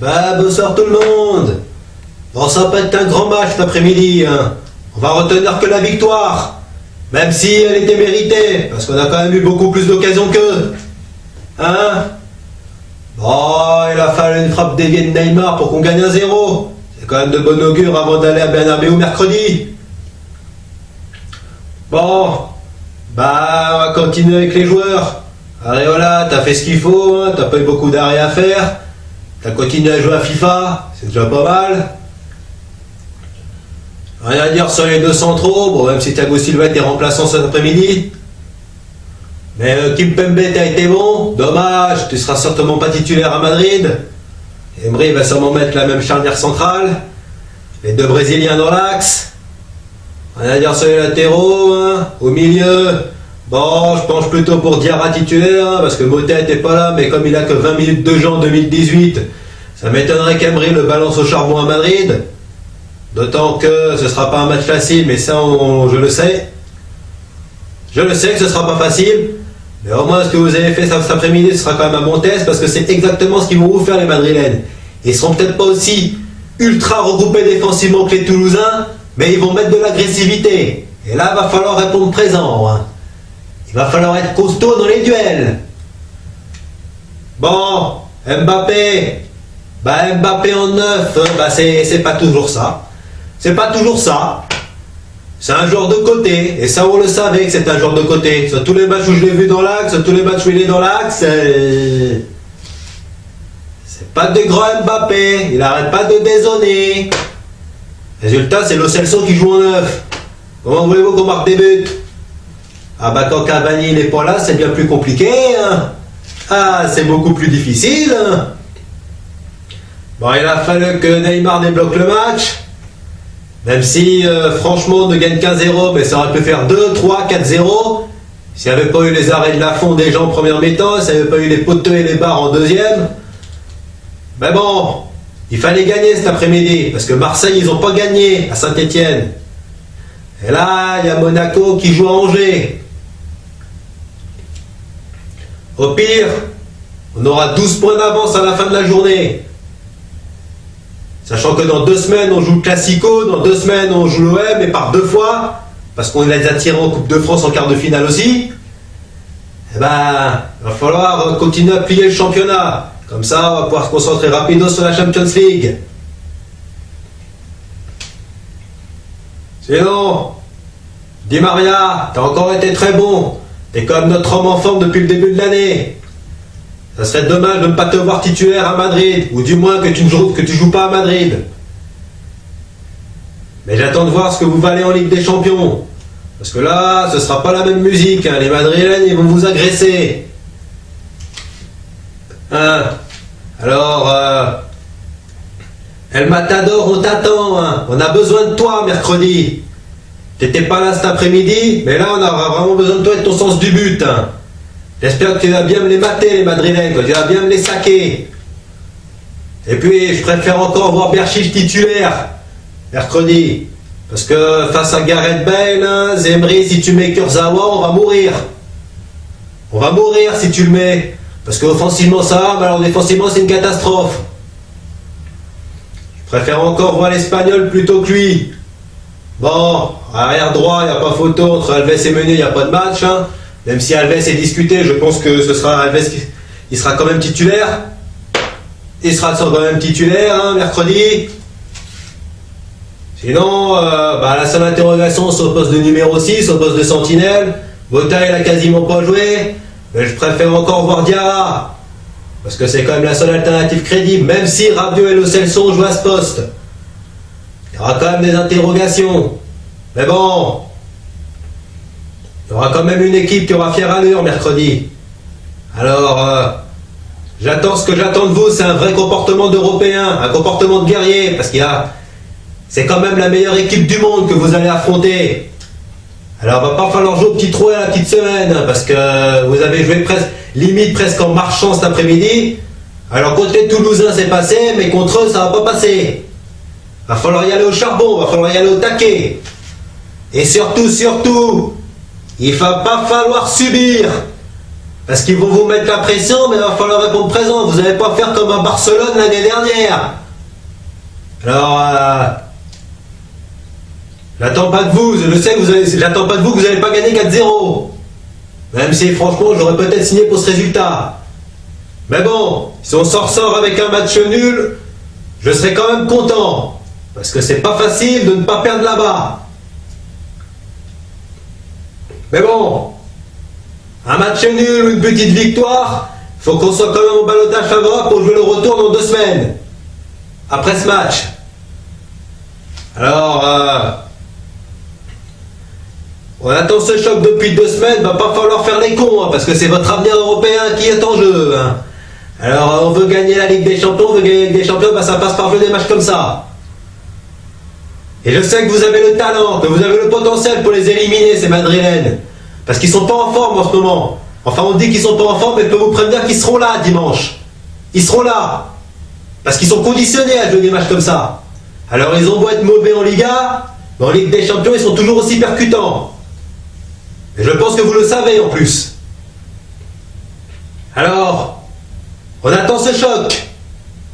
Bah, bonsoir tout le monde. Bon, ça va être un grand match cet après-midi, hein. On va retenir que la victoire. Même si elle était méritée, parce qu'on a quand même eu beaucoup plus d'occasions qu'eux. Hein? Bon, il a fallu une frappe déviée de Neymar pour qu'on gagne 1-0. C'est quand même de bon augure avant d'aller à Bernabéu mercredi. Bon, bah, on va continuer avec les joueurs. Areola, t'as fait ce qu'il faut, hein. T'as pas eu beaucoup d'arrêts à faire. T'as continué à jouer à FIFA, c'est déjà pas mal. Rien à dire sur les deux centraux, bon, même si Thiago Silva était remplaçant cet après-midi. Mais Kimpembe, t'as été bon, dommage, tu seras certainement pas titulaire à Madrid. Emery va sûrement mettre la même charnière centrale. Les deux Brésiliens dans l'axe. Rien à dire sur les latéraux, hein. Au milieu, bon, je penche plutôt pour Diarra titulaire, hein, parce que Motta était pas là, mais comme il a que 20 minutes de jeu en 2018, ça m'étonnerait qu'Emery le balance au charbon à Madrid. D'autant que ce sera pas un match facile, mais ça, je le sais. Je le sais que ce sera pas facile, mais au moins ce que vous avez fait cet après-midi, ce sera quand même un bon test, parce que c'est exactement ce qu'ils vont vous faire les Madrilènes. Ils seront peut-être pas aussi ultra regroupés défensivement que les Toulousains, mais ils vont mettre de l'agressivité. Et là, il va falloir répondre présent, hein. Il va falloir être costaud dans les duels. Bon, Mbappé. Bah, Mbappé en neuf, bah c'est pas toujours ça. C'est pas toujours ça. C'est un joueur de côté. Et ça, on le savait que c'est un joueur de côté. Sur tous les matchs où je l'ai vu dans l'axe, sur tous les matchs où il est dans l'axe, c'est pas de grand Mbappé. Il arrête pas de dézonner. Résultat, c'est Lo Celso qui joue en neuf. Comment voulez-vous qu'on marque des buts? Ah bah quand Cavani n'est pas là, c'est bien plus compliqué, hein. Ah, c'est beaucoup plus difficile, hein. Bon, il a fallu que Neymar débloque le match. Même si, franchement, on ne gagne qu'un 0, mais ça aurait pu faire 2, 3, 4-0. S'il n'y avait pas eu les arrêts de Lafond déjà en première mi-temps, s'il n'y avait pas eu les poteaux et les barres en deuxième. Mais bon, il fallait gagner cet après-midi, parce que Marseille, ils n'ont pas gagné à Saint-Etienne. Et là, il y a Monaco qui joue à Angers. Au pire, on aura 12 points d'avance à la fin de la journée. Sachant que dans 2 semaines, on joue le Classico, dans 2 semaines, on joue l'OM, et par 2 fois, parce qu'on les a tirés en Coupe de France en quart de finale aussi, eh ben, il va falloir continuer à plier le championnat. Comme ça, on va pouvoir se concentrer rapidement sur la Champions League. Sinon, Di Maria, t'as encore été très bon. T'es comme notre homme en forme depuis le début de l'année. Ça serait dommage de ne pas te voir titulaire à Madrid, ou du moins que tu joues pas à Madrid. Mais j'attends de voir ce que vous valez en Ligue des Champions. Parce que là, ce sera pas la même musique, hein. Les Madrilènes, ils vont vous agresser. Hein? Alors, El Matador, on t'attend, hein. On a besoin de toi mercredi. T'étais pas là cet après-midi, mais là, on aura vraiment besoin de toi et de ton sens du but, hein. J'espère que tu vas bien me les mater, les Madrilènes, que tu vas bien me les saquer. Et puis, je préfère encore voir Berchiche titulaire, mercredi. Parce que face à Gareth Bale, hein, Zemri, si tu mets Kurzawa, on va mourir. On va mourir si tu le mets. Parce qu'offensivement, ça va, mais alors défensivement, c'est une catastrophe. Je préfère encore voir l'Espagnol plutôt que lui. Bon, arrière droit, il n'y a pas photo. Entre Alves et Meunier, il n'y a pas de match, hein. Même si Alves est discuté, je pense que ce sera Alves qui sera quand même titulaire. Il sera quand même titulaire, hein, mercredi. Sinon, la seule interrogation c'est au poste de numéro 6, au poste de sentinelle. Motta, il a quasiment pas joué. Mais je préfère encore voir Diarra. Parce que c'est quand même la seule alternative crédible. Même si Rabiot et Lo Celso jouent à ce poste. Il y aura quand même des interrogations. Mais bon... Il y aura quand même une équipe qui aura fière allure mercredi. Alors, ce que j'attends de vous, c'est un vrai comportement d'Européen, un comportement de guerrier, parce c'est quand même la meilleure équipe du monde que vous allez affronter. Alors, il va pas falloir jouer au petit trou à la petite semaine, parce que vous avez joué presque en marchant cet après-midi. Alors, contre les Toulousains, c'est passé, mais contre eux, ça va pas passer. Va falloir y aller au charbon, va falloir y aller au taquet. Et surtout, il va pas falloir subir. Parce qu'ils vont vous mettre la pression, mais il va falloir répondre présent. Vous n'allez pas faire comme à Barcelone l'année dernière. Alors, j'attends pas de vous. Je sais que j'attends pas de vous que vous n'allez pas gagner 4-0. Même si franchement, j'aurais peut-être signé pour ce résultat. Mais bon, si on s'en ressort avec un match nul, je serai quand même content. Parce que c'est pas facile de ne pas perdre là-bas. Mais bon, un match nul ou une petite victoire, faut qu'on soit quand même au ballottage favorable pour jouer le retour dans 2 semaines. Après ce match. Alors, on attend ce choc depuis 2 semaines, va pas falloir faire les cons, hein, parce que c'est votre avenir européen qui est en jeu. Hein. Alors, on veut gagner la Ligue des Champions, on veut gagner la Ligue des Champions, bah, ça passe par jouer des matchs comme ça. Et je sais que vous avez le talent, que vous avez le potentiel pour les éliminer, ces Madrilènes. Parce qu'ils sont pas en forme en ce moment. Enfin, on dit qu'ils sont pas en forme, mais je peux vous prévenir qu'ils seront là dimanche. Ils seront là. Parce qu'ils sont conditionnés à jouer des matchs comme ça. Alors, ils ont beau être mauvais en Liga, mais en Ligue des Champions, ils sont toujours aussi percutants. Et je pense que vous le savez en plus. Alors, on attend ce choc.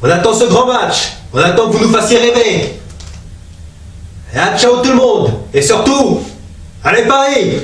On attend ce grand match. On attend que vous nous fassiez rêver. Et ciao tout le monde. Et surtout, allez Paris!